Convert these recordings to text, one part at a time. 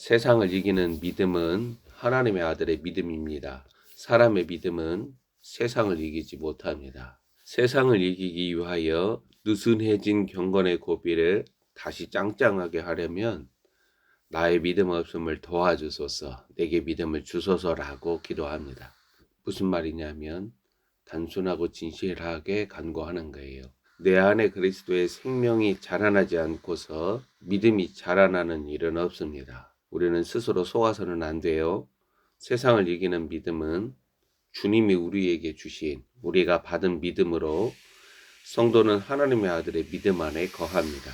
세상을 이기는 믿음은 하나님의 아들의 믿음입니다. 사람의 믿음은 세상을 이기지 못합니다. 세상을 이기기 위하여 느슨해진 경건의 고비를 다시 짱짱하게 하려면 나의 믿음 없음을 도와주소서, 내게 믿음을 주소서라고 기도합니다. 무슨 말이냐면 단순하고 진실하게 간구하는 거예요. 내 안에 그리스도의 생명이 자라나지 않고서 믿음이 자라나는 일은 없습니다. 우리는 스스로 속아서는 안 돼요. 세상을 이기는 믿음은 주님이 우리에게 주신, 우리가 받은 믿음으로 성도는 하나님의 아들의 믿음 안에 거합니다.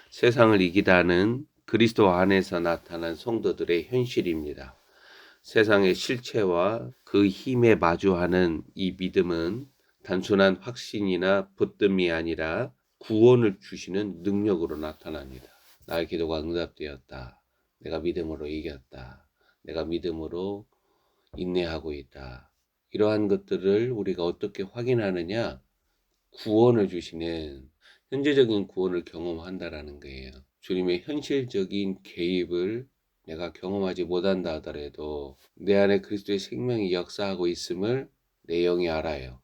세상을 이기다는 그리스도 안에서 나타난 성도들의 현실입니다. 세상의 실체와 그 힘에 마주하는 이 믿음은 단순한 확신이나 붙듦이 아니라 구원을 주시는 능력으로 나타납니다. 나의 기도가 응답되었다. 내가 믿음으로 이겼다. 내가 믿음으로 인내하고 있다. 이러한 것들을 우리가 어떻게 확인하느냐? 구원을 주시는 현재적인 구원을 경험한다라는 거예요. 주님의 현실적인 개입을 내가 경험하지 못한다 하더라도 내 안에 그리스도의 생명이 역사하고 있음을 내 영이 알아요.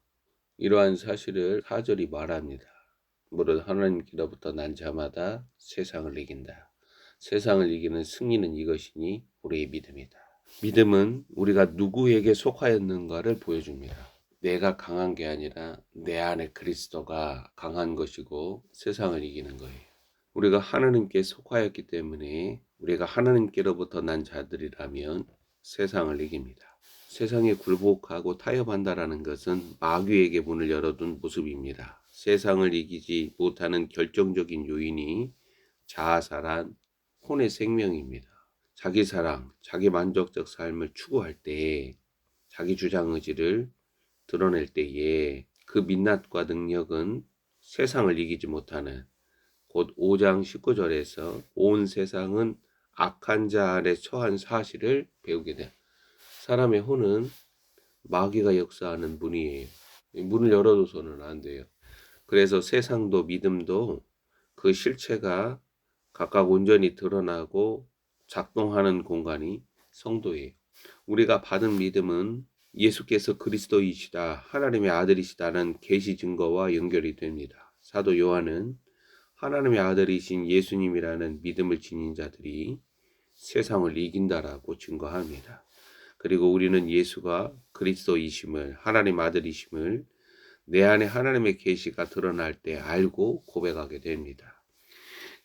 이러한 사실을 4절이 말합니다. 무릇 하나님께로부터 난 자마다 세상을 이긴다. 세상을 이기는 승리는 이것이니 우리의 믿음이다. 믿음은 우리가 누구에게 속하였는가를 보여줍니다. 내가 강한 게 아니라 내 안에 그리스도가 강한 것이고 세상을 이기는 거예요. 우리가 하나님께 속하였기 때문에 우리가 하나님께로부터 난 자들이라면 세상을 이깁니다. 세상에 굴복하고 타협한다라는 것은 마귀에게 문을 열어둔 모습입니다. 세상을 이기지 못하는 결정적인 요인이 자아사랑, 혼의 생명입니다. 자기 사랑, 자기 만족적 삶을 추구할 때 자기 주장 의지를 드러낼 때에 그 민낯과 능력은 세상을 이기지 못하는 곧 5장 19절에서 온 세상은 악한 자 아래 처한 사실을 배우게 돼. 사람의 혼은 마귀가 역사하는 문이에요. 문을 열어둬서는 안 돼요. 그래서 세상도 믿음도 그 실체가 각각 온전히 드러나고 작동하는 공간이 성도예요. 우리가 받은 믿음은 예수께서 그리스도이시다, 하나님의 아들이시다는 계시 증거와 연결이 됩니다. 사도 요한은 하나님의 아들이신 예수님이라는 믿음을 지닌 자들이 세상을 이긴다라고 증거합니다. 그리고 우리는 예수가 그리스도이심을, 하나님 아들이심을 내 안에 하나님의 계시가 드러날 때 알고 고백하게 됩니다.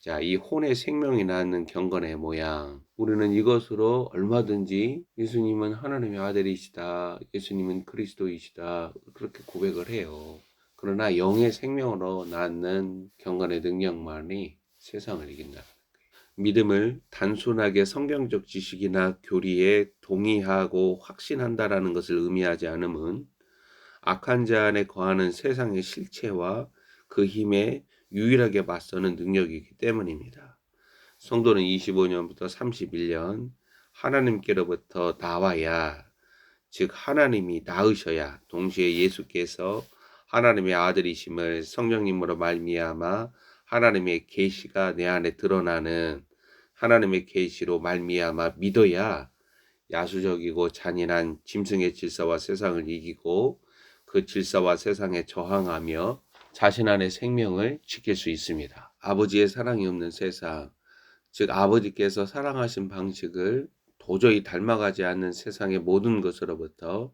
자, 이 혼의 생명이 낳는 경건의 모양. 우리는 이것으로 얼마든지 예수님은 하나님의 아들이시다, 예수님은 그리스도이시다, 그렇게 고백을 해요. 그러나 영의 생명으로 낳는 경건의 능력만이 세상을 이긴다. 믿음을 단순하게 성경적 지식이나 교리에 동의하고 확신한다라는 것을 의미하지 않음은 악한 자 안에 거하는 세상의 실체와 그 힘에 유일하게 맞서는 능력이기 때문입니다. 성도는 25년부터 31년 하나님께로부터 나와야, 즉 하나님이 낳으셔야, 동시에 예수께서 하나님의 아들이심을 성령님으로 말미암아 하나님의 계시가 내 안에 드러나는 하나님의 계시로 말미암아 믿어야 야수적이고 잔인한 짐승의 질서와 세상을 이기고 그 질서와 세상에 저항하며 자신 안의 생명을 지킬 수 있습니다. 아버지의 사랑이 없는 세상, 즉 아버지께서 사랑하신 방식을 도저히 닮아가지 않는 세상의 모든 것으로부터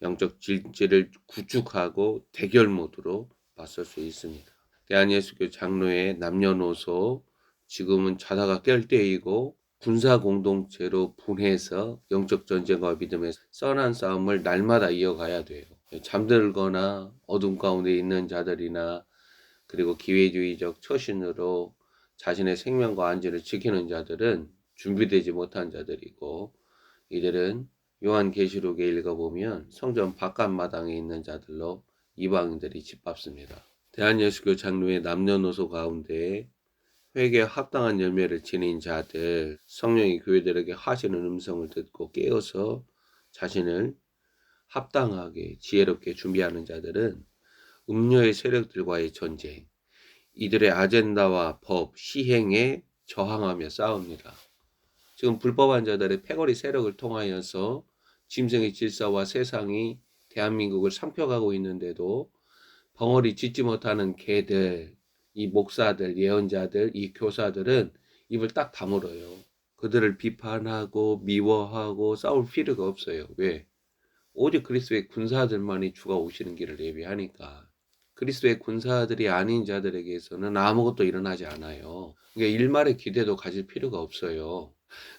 영적 질질을 구축하고 대결 모드로 맞설 수 있습니다. 대한예수교 장로의 남녀노소, 지금은 자다가 깰 때이고 군사 공동체로 분해해서 영적 전쟁과 믿음의 선한 싸움을 날마다 이어가야 돼요. 잠들거나 어둠 가운데 있는 자들이나 그리고 기회주의적 처신으로 자신의 생명과 안전을 지키는 자들은 준비되지 못한 자들이고, 이들은 요한계시록에 읽어보면 성전 바깥마당에 있는 자들로 이방인들이 짓밟습니다. 대한예수교 장로의 남녀노소 가운데 회개에 합당한 열매를 지닌 자들, 성령이 교회들에게 하시는 음성을 듣고 깨어서 자신을 합당하게 지혜롭게 준비하는 자들은 음녀의 세력들과의 전쟁, 이들의 아젠다와 법, 시행에 저항하며 싸웁니다. 지금 불법한 자들의 패거리 세력을 통하여서 짐승의 질서와 세상이 대한민국을 삼켜가고 있는데도 벙어리 짖지 못하는 개들, 이 목사들, 예언자들, 이 교사들은 입을 딱 다물어요. 그들을 비판하고 미워하고 싸울 필요가 없어요. 왜? 오직 그리스도의 군사들만이 주가 오시는 길을 예비하니까. 그리스도의 군사들이 아닌 자들에게서는 아무것도 일어나지 않아요. 그러니까 일말의 기대도 가질 필요가 없어요.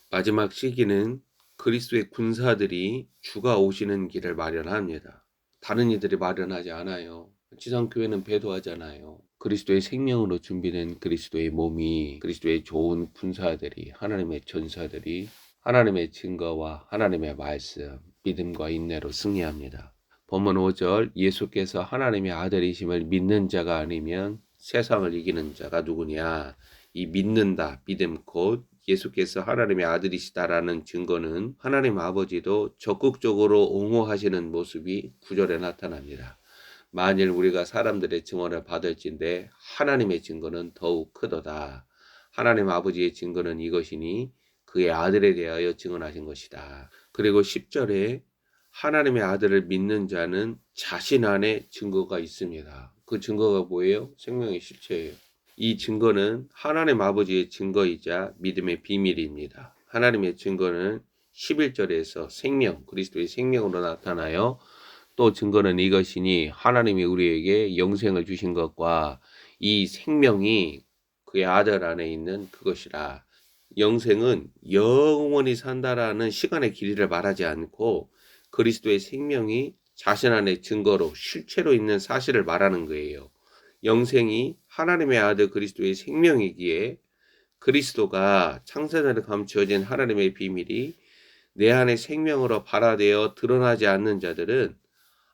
마지막 시기는 그리스도의 군사들이 주가 오시는 길을 마련합니다. 다른 이들이 마련하지 않아요. 지상교회는 배도하잖아요. 그리스도의 생명으로 준비된 그리스도의 몸이, 그리스도의 좋은 군사들이, 하나님의 전사들이 하나님의 증거와 하나님의 말씀, 믿음과 인내로 승리합니다. 본문 5절, 예수께서 하나님의 아들이심을 믿는 자가 아니면 세상을 이기는 자가 누구냐? 이 믿는다, 믿음 곧 예수께서 하나님의 아들이시다라는 증거는 하나님 아버지도 적극적으로 옹호하시는 모습이 9절에 나타납니다. 만일 우리가 사람들의 증언을 받을진대 하나님의 증거는 더욱 크도다. 하나님 아버지의 증거는 이것이니 그의 아들에 대하여 증언하신 것이다. 그리고 10절에 하나님의 아들을 믿는 자는 자신 안에 증거가 있습니다. 그 증거가 뭐예요? 생명의 실체예요. 이 증거는 하나님 아버지의 증거이자 믿음의 비밀입니다. 하나님의 증거는 11절에서 생명, 그리스도의 생명으로 나타나요. 또 증거는 이것이니 하나님이 우리에게 영생을 주신 것과 이 생명이 그의 아들 안에 있는 그것이라. 영생은 영원히 산다라는 시간의 길이를 말하지 않고 그리스도의 생명이 자신 안에 증거로 실체로 있는 사실을 말하는 거예요. 영생이 하나님의 아들 그리스도의 생명이기에 그리스도가 창세전에 감추어진 하나님의 비밀이 내 안에 생명으로 발화되어 드러나지 않는 자들은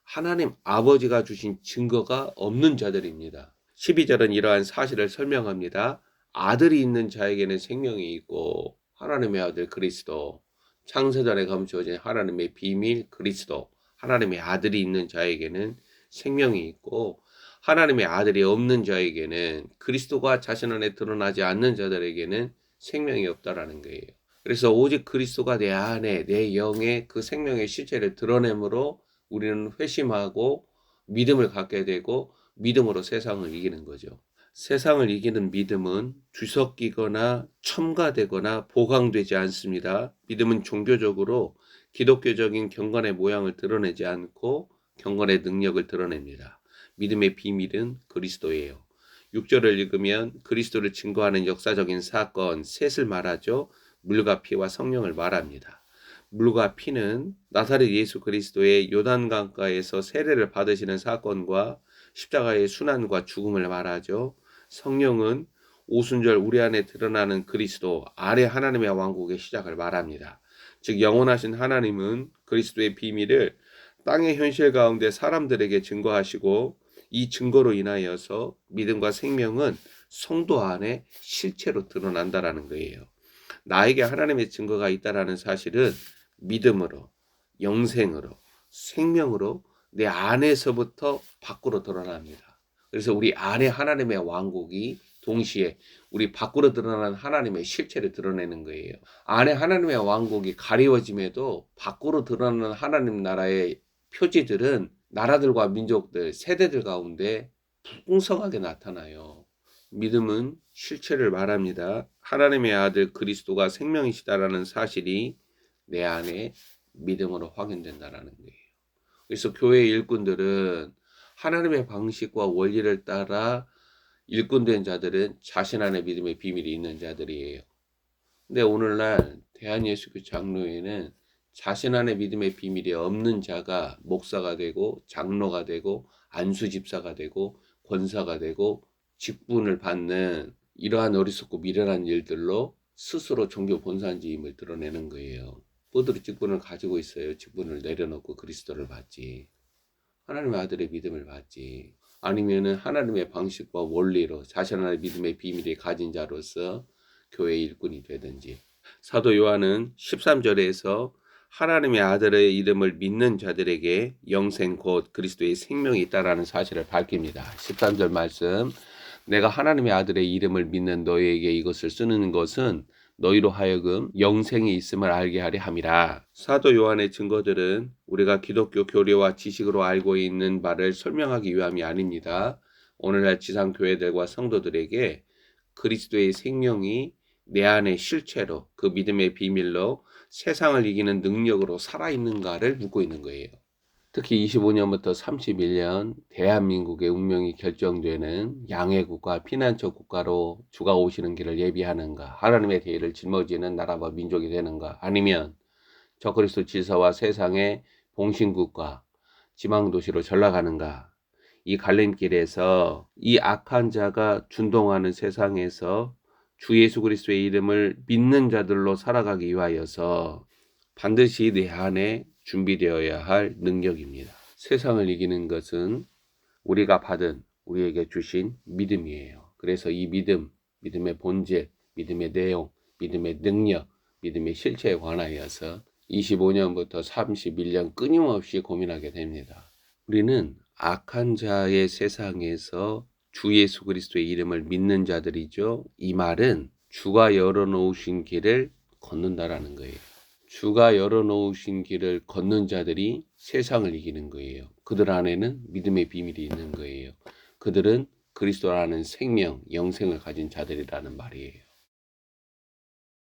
하나님 아버지가 주신 증거가 없는 자들입니다. 12절은 이러한 사실을 설명합니다. 아들이 있는 자에게는 생명이 있고 하나님의 아들 그리스도, 창세전에 감추어진 하나님의 비밀 그리스도, 하나님의 아들이 있는 자에게는 생명이 있고 하나님의 아들이 없는 자에게는 그리스도가 자신 안에 드러나지 않는 자들에게는 생명이 없다라는 거예요. 그래서 오직 그리스도가 내 안에 내 영에 그 생명의 실체를 드러내므로 우리는 회심하고 믿음을 갖게 되고 믿음으로 세상을 이기는 거죠. 세상을 이기는 믿음은 뒤섞이거나 첨가되거나 보강되지 않습니다. 믿음은 종교적으로 기독교적인 경건의 모양을 드러내지 않고 경건의 능력을 드러냅니다. 믿음의 비밀은 그리스도예요. 6절을 읽으면 그리스도를 증거하는 역사적인 사건 셋을 말하죠. 물과 피와 성령을 말합니다. 물과 피는 나사렛 예수 그리스도의 요단강가에서 세례를 받으시는 사건과 십자가의 순환과 죽음을 말하죠. 성령은 오순절 우리 안에 드러나는 그리스도 아래 하나님의 왕국의 시작을 말합니다. 즉 영원하신 하나님은 그리스도의 비밀을 땅의 현실 가운데 사람들에게 증거하시고 이 증거로 인하여서 믿음과 생명은 성도 안에 실체로 드러난다라는 거예요. 나에게 하나님의 증거가 있다라는 사실은 믿음으로, 영생으로, 생명으로 내 안에서부터 밖으로 드러납니다. 그래서 우리 안에 하나님의 왕국이 동시에 우리 밖으로 드러나는 하나님의 실체를 드러내는 거예요. 안에 하나님의 왕국이 가리워짐에도 밖으로 드러나는 하나님 나라의 표지들은 나라들과 민족들, 세대들 가운데 풍성하게 나타나요. 믿음은 실체를 말합니다. 하나님의 아들 그리스도가 생명이시다라는 사실이 내 안에 믿음으로 확인된다라는 거예요. 그래서 교회 일꾼들은 하나님의 방식과 원리를 따라 일꾼된 자들은 자신 안에 믿음의 비밀이 있는 자들이에요. 근데 오늘날 대한예수교 장로회는 자신 안에 믿음의 비밀이 없는 자가 목사가 되고 장로가 되고 안수집사가 되고 권사가 되고 직분을 받는 이러한 어리석고 미련한 일들로 스스로 종교 본산지임을 드러내는 거예요. 뻗으로 직분을 가지고 있어요. 직분을 내려놓고 그리스도를 받지. 하나님의 아들의 믿음을 받지. 아니면은 하나님의 방식과 원리로 자신 안에 믿음의 비밀이 가진 자로서 교회 일꾼이 되든지. 사도 요한은 13절에서 하나님의 아들의 이름을 믿는 자들에게 영생 곧 그리스도의 생명이 있다라는 사실을 밝힙니다. 13절 말씀. 내가 하나님의 아들의 이름을 믿는 너희에게 이것을 쓰는 것은 너희로 하여금 영생이 있음을 알게 하려 함이라. 사도 요한의 증거들은 우리가 기독교 교리와 지식으로 알고 있는 바를 설명하기 위함이 아닙니다. 오늘날 지상교회들과 성도들에게 그리스도의 생명이 내 안에 실체로 그 믿음의 비밀로 세상을 이기는 능력으로 살아있는가를 묻고 있는 거예요. 특히 25년부터 31년 대한민국의 운명이 결정되는 양해국가, 피난처 국가로 주가 오시는 길을 예비하는가, 하나님의 대의를 짊어지는 나라와 민족이 되는가, 아니면 적그리스도 질서와 세상의 봉신국가, 지망도시로 전락하는가, 이 갈림길에서 이 악한 자가 준동하는 세상에서 주 예수 그리스도의 이름을 믿는 자들로 살아가기 위하여서 반드시 내 안에 준비되어야 할 능력입니다. 세상을 이기는 것은 우리가 받은, 우리에게 주신 믿음이에요. 그래서 이 믿음, 믿음의 본질, 믿음의 내용, 믿음의 능력, 믿음의 실체에 관하여서 25년부터 31년 끊임없이 고민하게 됩니다. 우리는 악한 자의 세상에서 주 예수 그리스도의 이름을 믿는 자들이죠. 이 말은 주가 열어놓으신 길을 걷는다라는 거예요. 주가 열어놓으신 길을 걷는 자들이 세상을 이기는 거예요. 그들 안에는 믿음의 비밀이 있는 거예요. 그들은 그리스도라는 생명, 영생을 가진 자들이라는 말이에요.